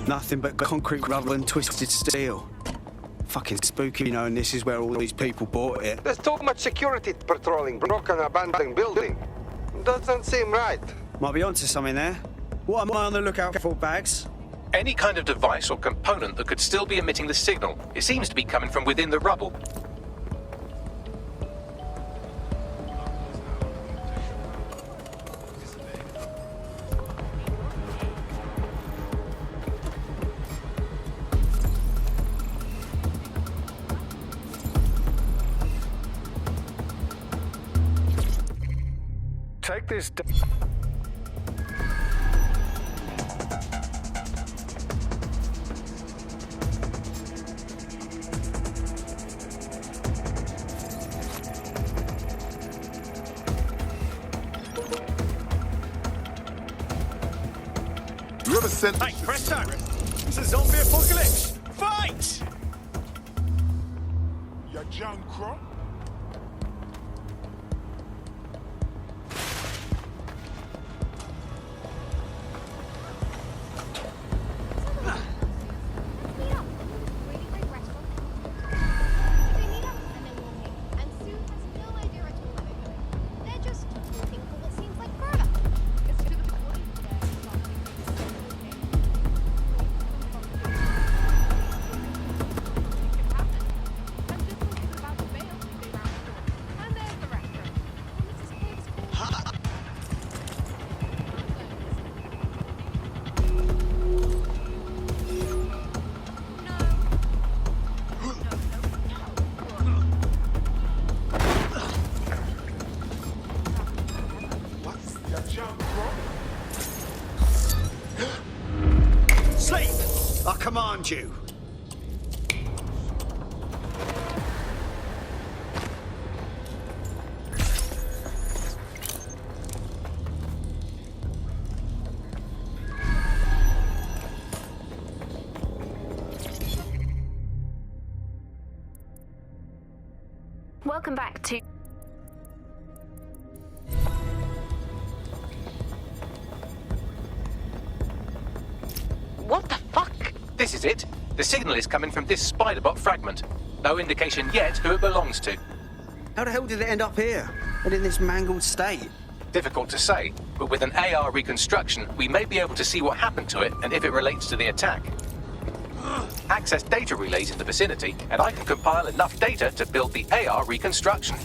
Nothing but concrete, rubble and twisted steel. Fucking spooky, you know, and this is where all these people bought it. There's too much security patrolling broken abandoned building. Doesn't seem right. Might be onto something there. What am I on the lookout for, Bags? Any kind of device or component that could still be emitting the signal. It seems to be coming from within the rubble. Take this. You ever sent? Hey, presto! It's a zombie apocalypse! Fight! Ya John Crow? Sleep! I command you. Welcome back to... What the fuck? This is it. The signal is coming from this spider-bot fragment. No indication yet who it belongs to. How the hell did it end up here? And in this mangled state? Difficult to say, but with an AR reconstruction, we may be able to see what happened to it and if it relates to the attack. Access data relays in the vicinity, and I can compile enough data to build the AR reconstruction.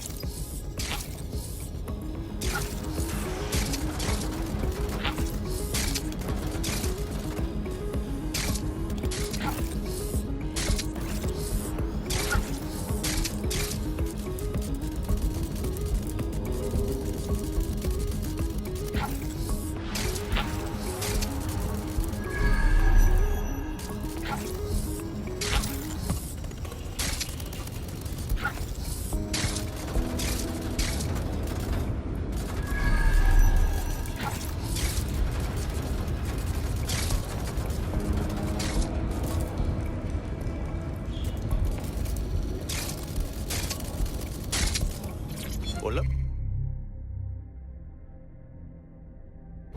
Well, look.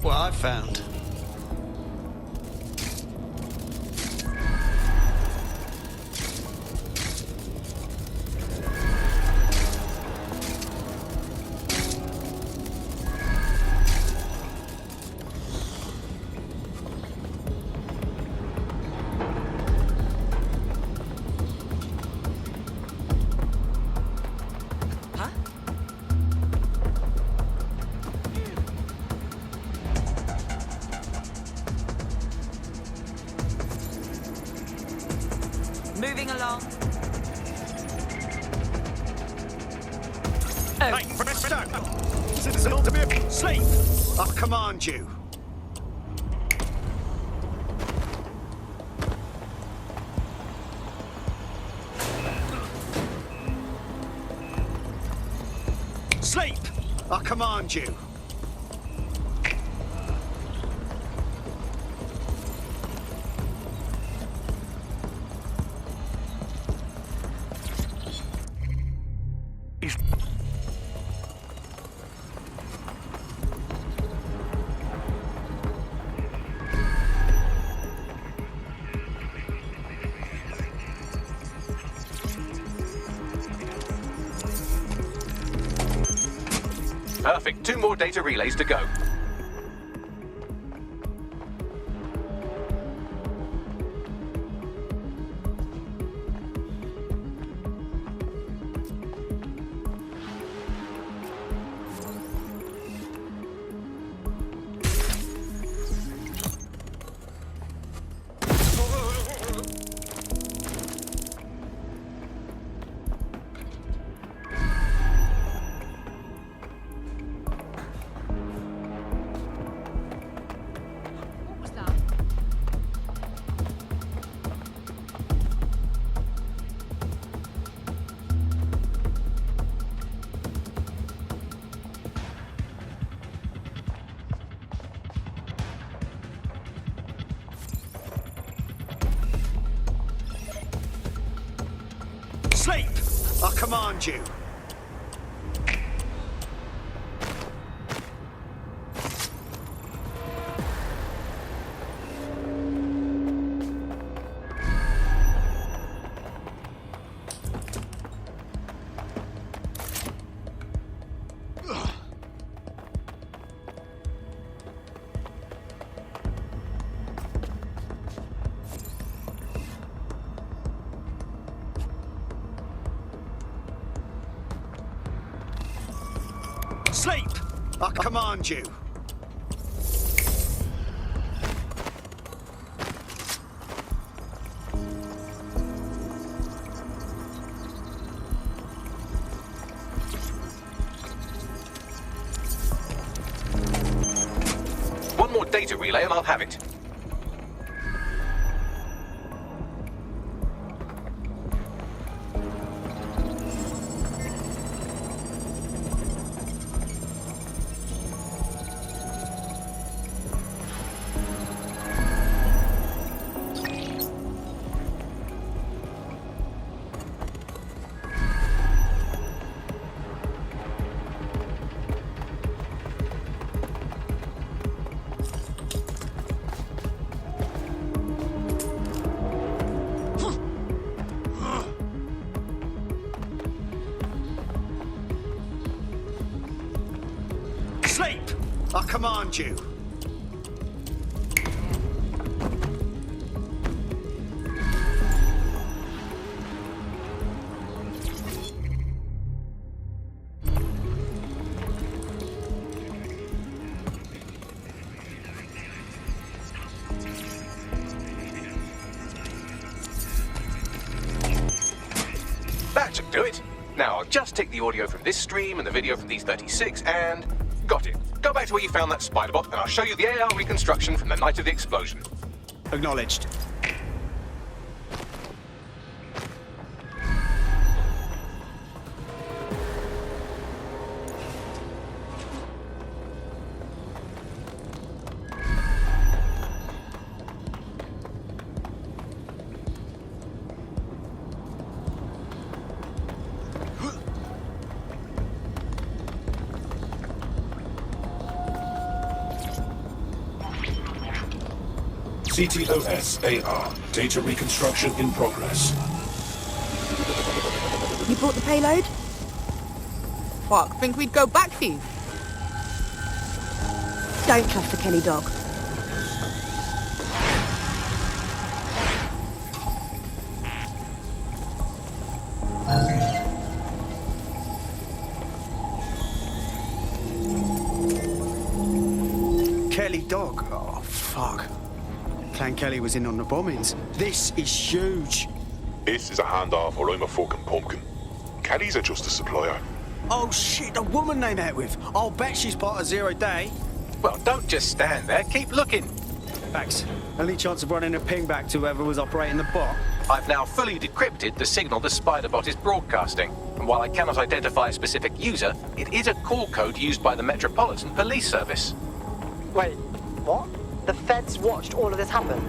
What I found. Moving along. Hey, presto! Citizen to be asleep! I command you. Sleep! I command you. Perfect. 2 more data relays to go. What was that? Sleep! I command you. Sleep! I command you. One more data relay and I'll have it. Sleep! I command you. That should do it. Now, I'll just take the audio from this stream and the video from these 36 and... Got it. Go back to where you found that spider bot and I'll show you the AR reconstruction from the night of the explosion. Acknowledged. CTOS AR. Data reconstruction in progress. You brought the payload? Fuck, think we'd go back for you? Don't trust the Kelly dog. Kelly dog? Oh, fuck. Clan Kelly was in on the bombings. This is huge. This is a handoff or I'm a fucking pumpkin. Caddies are just a supplier. Oh shit, a woman they met with. I'll bet she's part of Zero Day. Well, don't just stand there. Keep looking. Thanks. Only chance of running a ping back to whoever was operating the bot. I've now fully decrypted the signal the spider bot is broadcasting. And while I cannot identify a specific user, it is a call code used by the Metropolitan Police Service. Wait, what? The feds watched all of this happen?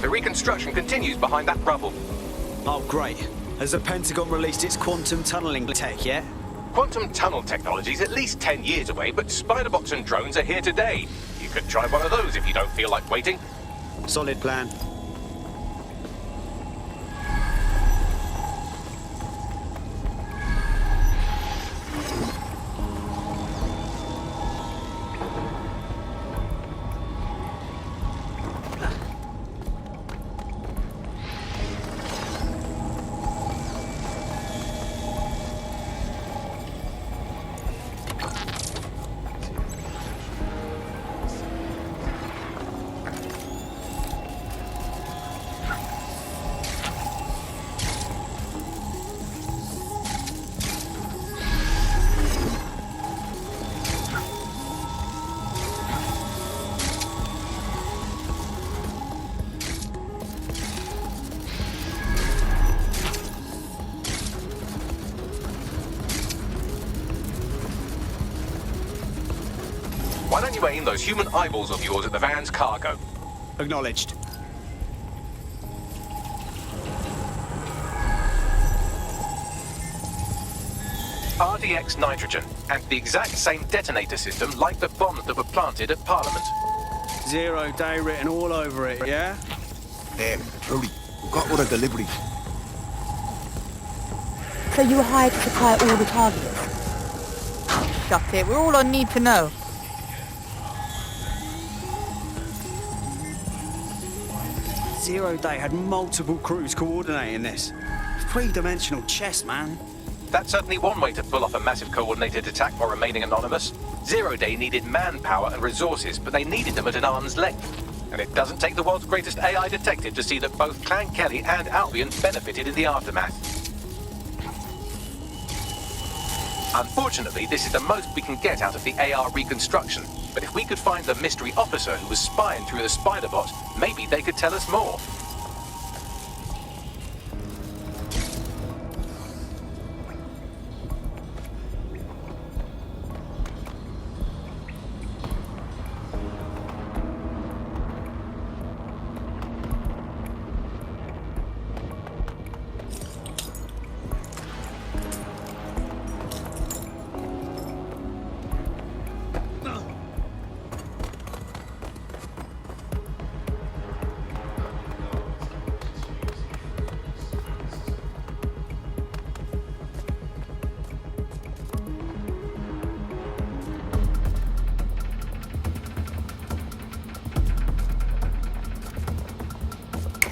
The reconstruction continues behind that rubble. Oh, great. Has the Pentagon released its quantum tunneling tech yet? Quantum tunnel technology is at least 10 years away, but spider bots and drones are here today. You could try one of those if you don't feel like waiting. Solid plan. Why don't you aim those human eyeballs of yours at the van's cargo? Acknowledged. RDX nitrogen, and the exact same detonator system like the bombs that were planted at Parliament. 0 day written all over it, yeah? Brody, we've got all the deliveries. So you were hired to supply all the targets? Shut it, we're all on need to know. Zero Day had multiple crews coordinating this. Three-dimensional chess, man. That's certainly one way to pull off a massive coordinated attack while remaining anonymous. Zero Day needed manpower and resources, but they needed them at an arm's length. And it doesn't take the world's greatest AI detective to see that both Clan Kelly and Albion benefited in the aftermath. Unfortunately, this is the most we can get out of the AR reconstruction. But if we could find the mystery officer who was spying through the spider bot, maybe they could tell us more.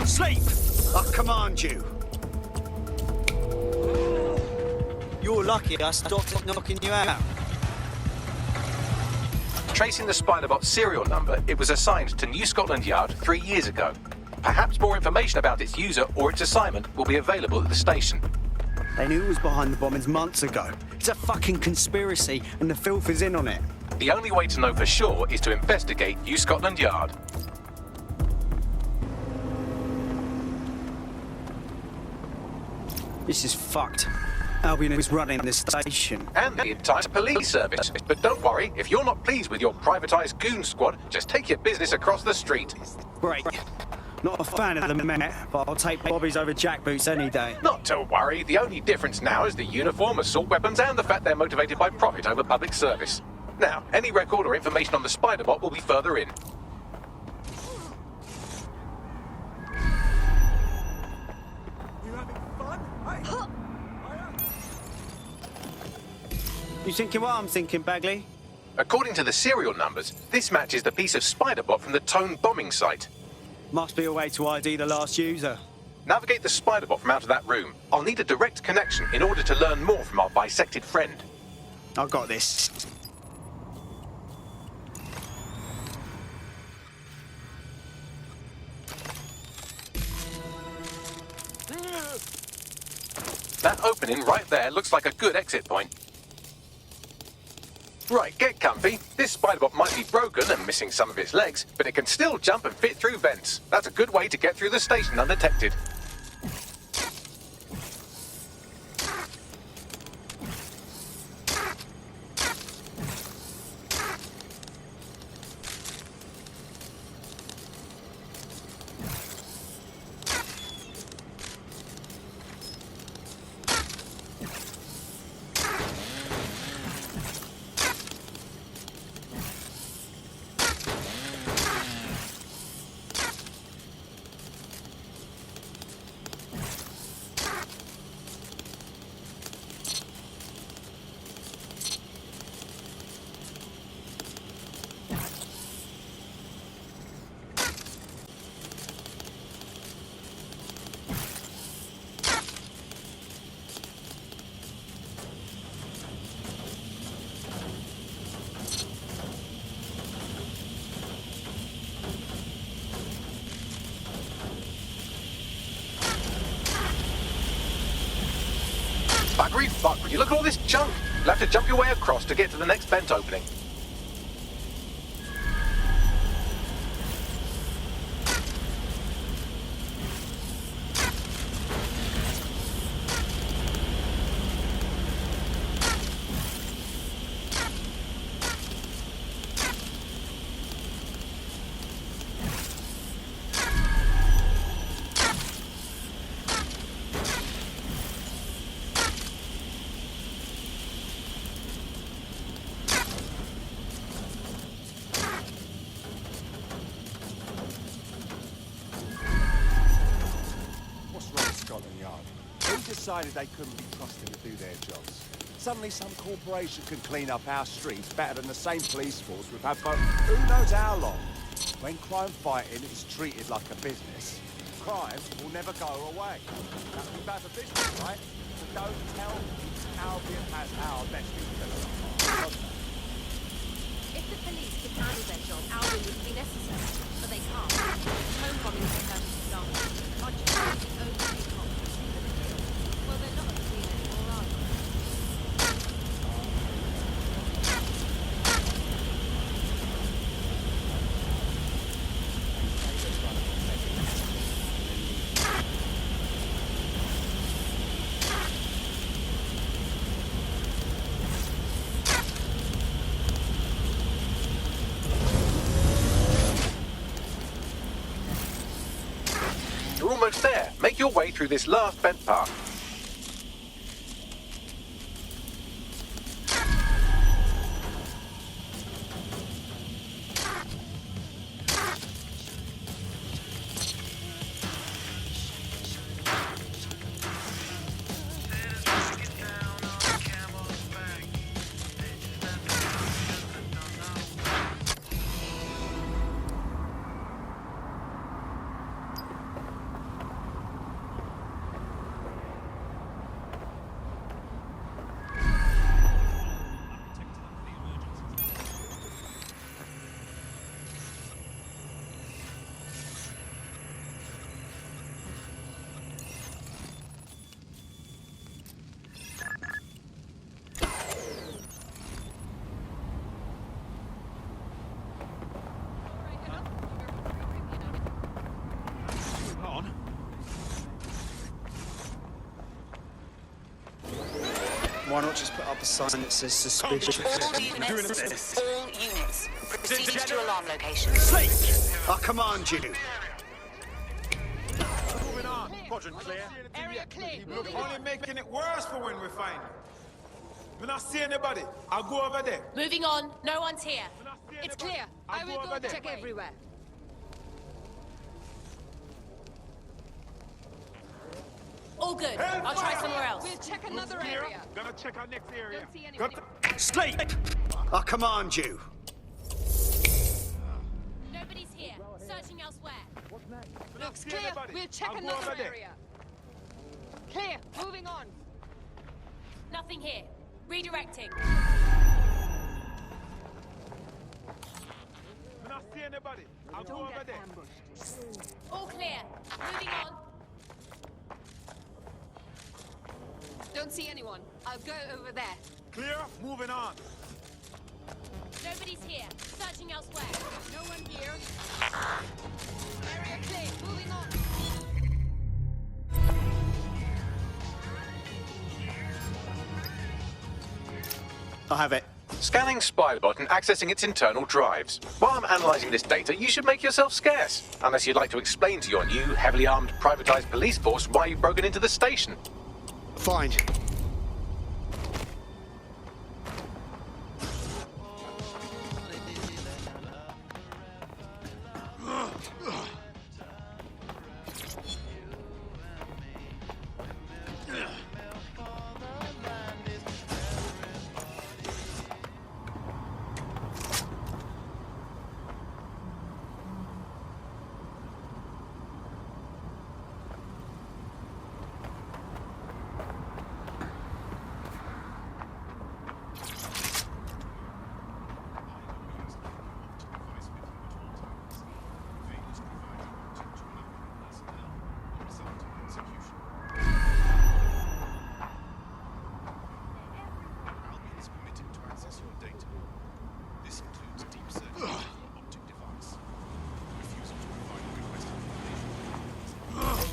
Sleep! I command you. You're lucky I stopped knocking you out. Tracing the Spiderbot's serial number, it was assigned to New Scotland Yard 3 years ago. Perhaps more information about its user or its assignment will be available at the station. They knew it was behind the bombings months ago. It's a fucking conspiracy, and the filth is in on it. The only way to know for sure is to investigate New Scotland Yard. This is fucked. Albion is running the station. And the entire police service. But don't worry, if you're not pleased with your privatised goon squad, just take your business across the street. Great. Not a fan of the Met, but I'll take Bobby's over jackboots any day. Not to worry, the only difference now is the uniform, assault weapons, and the fact they're motivated by profit over public service. Now, any record or information on the Spiderbot will be further in. You thinking what I'm thinking, Bagley? According to the serial numbers, this matches the piece of Spiderbot from the Tone bombing site. Must be a way to ID the last user. Navigate the Spiderbot from out of that room. I'll need a direct connection in order to learn more from our bisected friend. I've got this. That opening right there looks like a good exit point. Right, get comfy. This Spiderbot might be broken and missing some of its legs, but it can still jump and fit through vents. That's a good way to get through the station undetected. Buggery, you look at all this junk. You'll have to jump your way across to get to the next vent opening. decided they couldn't be trusted to do their jobs. Suddenly some corporation can clean up our streets better than the same police force we've had for who knows how long. When crime fighting is treated like a business, crime will never go away. That's what bad for business, right? So don't tell me Albion has our best interests. If the police could handle their job, Albion would be necessary, but they can't. Home bombing is a perfect example. Our job is only take off. Well, they're not a clean anymore, are they? You're almost there. Make your way through this last bent path. Why not just put up a sign that says suspicious? All units. Proceed to alarm location. Sleep! I command you. Moving on. Quadrant clear. Area clear. Only making it worse for when we find it. When I see anybody, I'll go over there. Moving on. No one's here. It's clear. I will go check everywhere. All good. I'll try somewhere else. We'll check another area. Gonna check our next area. Don't see anything. Sleep! I command you. Nobody's here. Searching elsewhere. Looks clear. We'll check another area. Clear. Moving on. Nothing here. Redirecting. When I see anybody, I'll go over there. All clear. Moving on. Don't see anyone. I'll go over there. Clear. Moving on. Nobody's here. Searching elsewhere. No one here. Area clear. Moving on. I have it. Scanning Spybot and accessing its internal drives. While I'm analysing this data, you should make yourself scarce. Unless you'd like to explain to your new, heavily armed, privatised police force why you've broken into the station. Fine.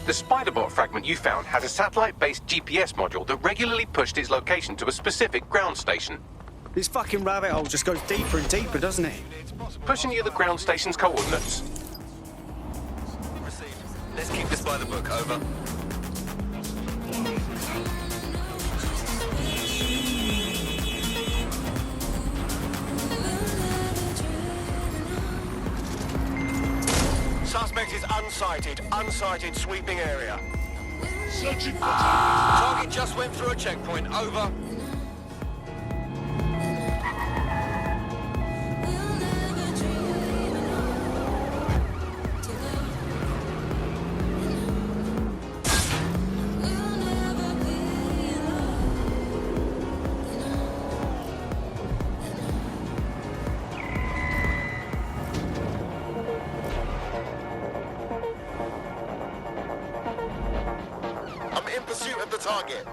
The Spiderbot fragment you found has a satellite-based GPS module that regularly pushed its location to a specific ground station. This fucking rabbit hole just goes deeper and deeper, doesn't it? Pushing you the ground station's coordinates. Received. Let's keep this by the book, over. Suspect is unsighted. Unsighted sweeping area. Searching for target. Target just went through a checkpoint. Over. I'm in pursuit of the target.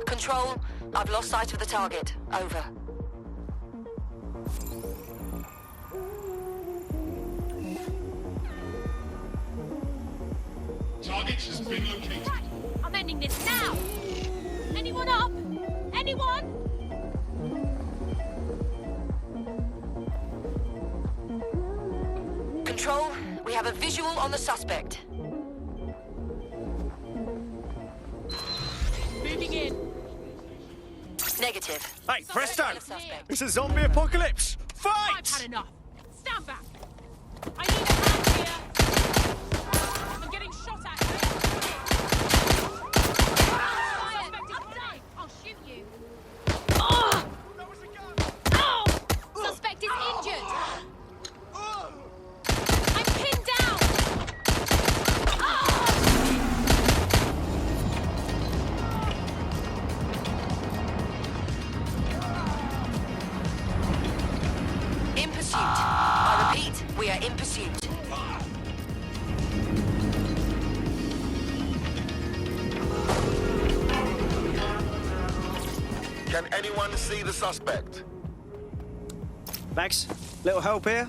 Control, I've lost sight of the target. Over. Target has been located. Right, I'm ending this now! Anyone up? Anyone? Control, we have a visual on the suspect. Moving in. Negative. Hey, presto! Suspect. It's a zombie apocalypse! I've Fight! had enough. Stand back. I need a hand here. I'm getting shot at. Suspect is dead. I'll shoot you. Oh! Oh! Suspect is injured. I'm pinned down. In pursuit. I repeat, we are in pursuit. Can anyone see the suspect? Max, little help here?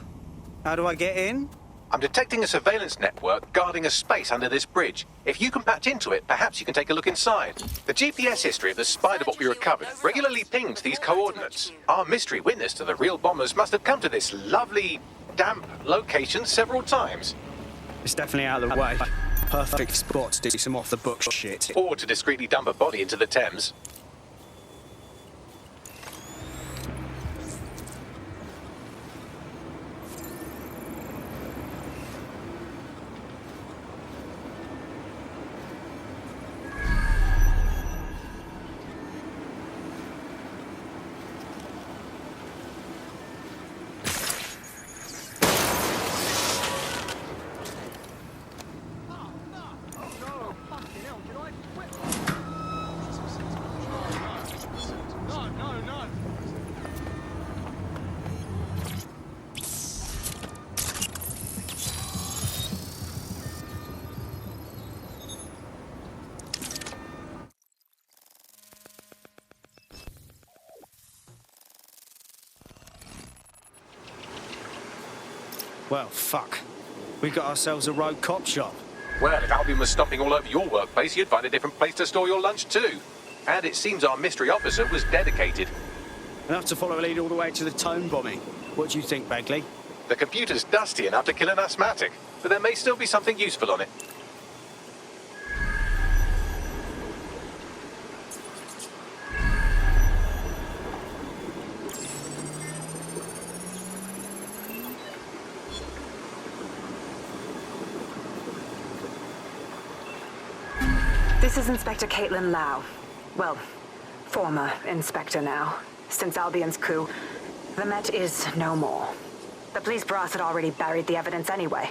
How do I get in? I'm detecting a surveillance network guarding a space under this bridge. If you can patch into it, perhaps you can take a look inside. The GPS history of the spider-bot we recovered regularly pings these coordinates. Our mystery witness to the real bombers must have come to this lovely, damp location several times. It's definitely out of the way. Perfect spot to do some off-the-book shit. Or to discreetly dump a body into the Thames. Well, fuck. We got ourselves a rogue cop shop. Well, if Albion was stomping all over your workplace, you'd find a different place to store your lunch too. And it seems our mystery officer was dedicated. Enough to follow a lead all the way to the tone bombing. What do you think, Bagley? The computer's dusty enough to kill an asthmatic, but there may still be something useful on it. This is Inspector Caitlin Lau. Well, former inspector now. Since Albion's coup, the Met is no more. The police brass had already buried the evidence anyway.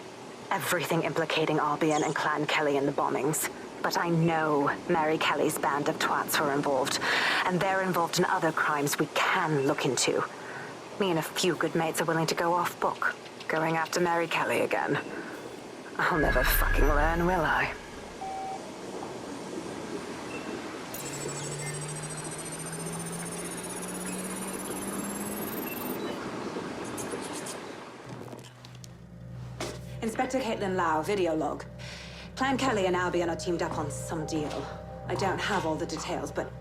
Everything implicating Albion and Clan Kelly in the bombings. But I know Mary Kelly's band of twats were involved, and they're involved in other crimes we can look into. Me and a few good mates are willing to go off book, going after Mary Kelly again. I'll never fucking learn, will I? Inspector Caitlin Lau, video log. Clan Kelly and Albion are teamed up on some deal. I don't have all the details, but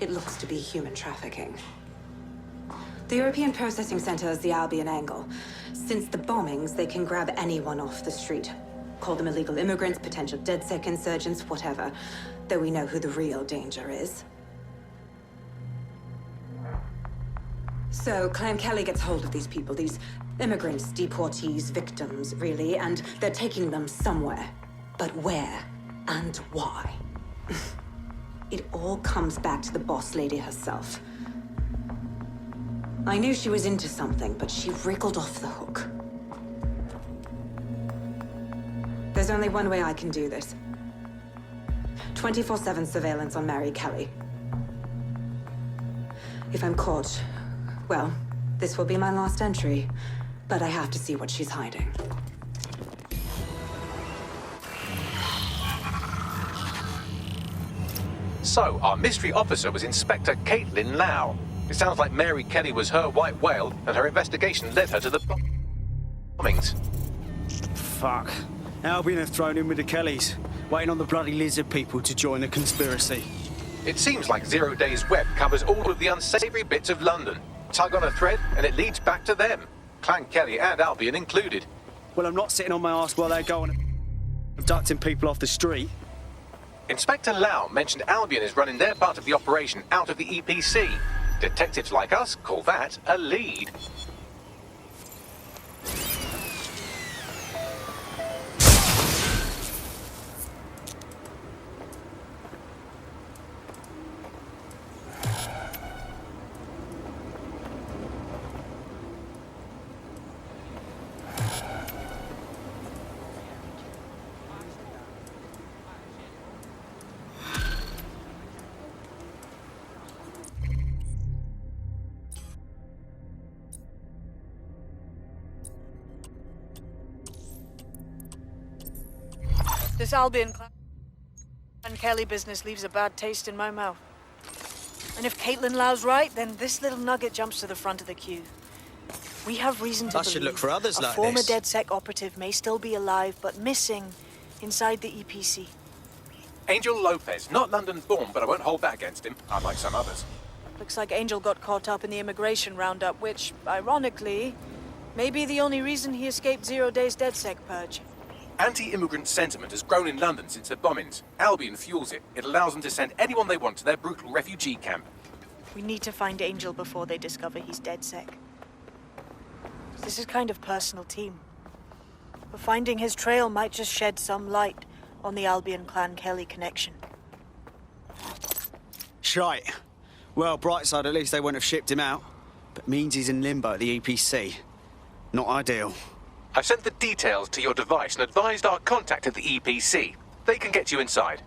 it looks to be human trafficking. The European Processing Center is the Albion angle. Since the bombings, they can grab anyone off the street. Call them illegal immigrants, potential DedSec insurgents, whatever. Though we know who the real danger is. So, Clan Kelly gets hold of these people, these immigrants, deportees, victims, really, and they're taking them somewhere. But where and why? It all comes back to the boss lady herself. I knew she was into something, but she wriggled off the hook. There's only one way I can do this. 24/7 surveillance on Mary Kelly. If I'm caught, well, this will be my last entry, but I have to see what she's hiding. So, our mystery officer was Inspector Caitlin Lau. It sounds like Mary Kelly was her white whale, and her investigation led her to the bombings. Fuck. Albion have thrown in with the Kellys, waiting on the bloody lizard people to join the conspiracy. It seems like 0 Days Web covers all of the unsavory bits of London. Tug on a thread, and it leads back to them. Clan Kelly and Albion included. Well, I'm not sitting on my ass while they're going abducting people off the street. Inspector Lau mentioned Albion is running their part of the operation out of the EPC. Detectives like us call that a lead. This Albion and Kelly business leaves a bad taste in my mouth. And if Caitlin Lau's right, then this little nugget jumps to the front of the queue. We have reason to I should believe look for others a like former this. DedSec operative may still be alive, but missing inside the EPC. Angel Lopez, not London-born, but I won't hold that against him, unlike some others. Looks like Angel got caught up in the immigration roundup, which, ironically, may be the only reason he escaped 0 Days DedSec purge. Anti-immigrant sentiment has grown in London since the bombings. Albion fuels it. It allows them to send anyone they want to their brutal refugee camp. We need to find Angel before they discover he's DedSec. This is kind of personal team. But finding his trail might just shed some light on the Albion Clan Kelly connection. Shite. Well, bright side, at least they wouldn't have shipped him out. But means he's in limbo at the EPC. Not ideal. I've sent the details to your device and advised our contact at the EPC. They can get you inside.